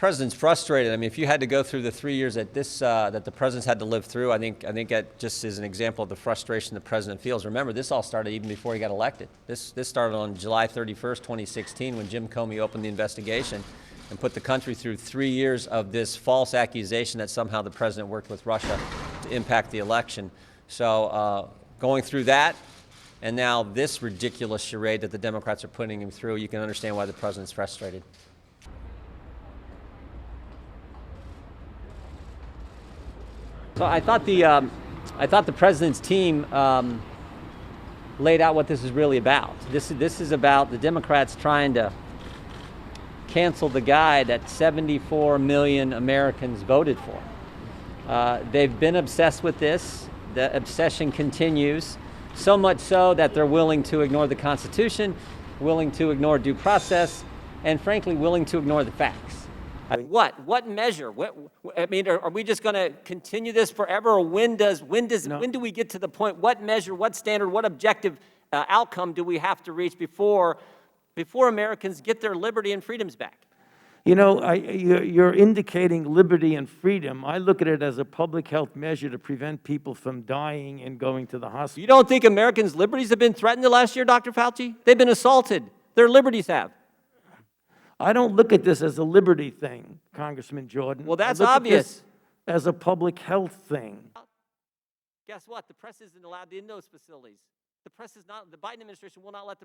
president's frustrated. I mean, if you had to go through the 3 years that that the president's had to live through, I think that just is an example of the frustration the president feels. Remember, this all started even before he got elected. This started on July 31st, 2016, when Jim Comey opened the investigation and put the country through 3 years of this false accusation that somehow the president worked with Russia to impact the election. So going through that, and now this ridiculous charade that the Democrats are putting him through, you can understand why the president's frustrated. So I thought the president's team laid out what this is really about. This is about the Democrats trying to cancel the guy that 74 million Americans voted for. They've been obsessed with this. The obsession continues, so much so that they're willing to ignore the Constitution, willing to ignore due process, and frankly, willing to ignore the facts. What measure? I mean, are we just going to continue this forever, or when do we get to the point? What measure? What standard? What objective outcome do we have to reach before Americans get their liberty and freedoms back? You know, you're indicating liberty and freedom. I look at it as a public health measure to prevent people from dying and going to the hospital. You don't think Americans' liberties have been threatened the last year, Dr. Fauci? They've been assaulted. Their liberties have. I don't look at this as a liberty thing, Congressman Jordan. Well, that's I look obvious. At this as a public health thing. Guess what? The press isn't allowed in those facilities. The press is not. The Biden administration will not let the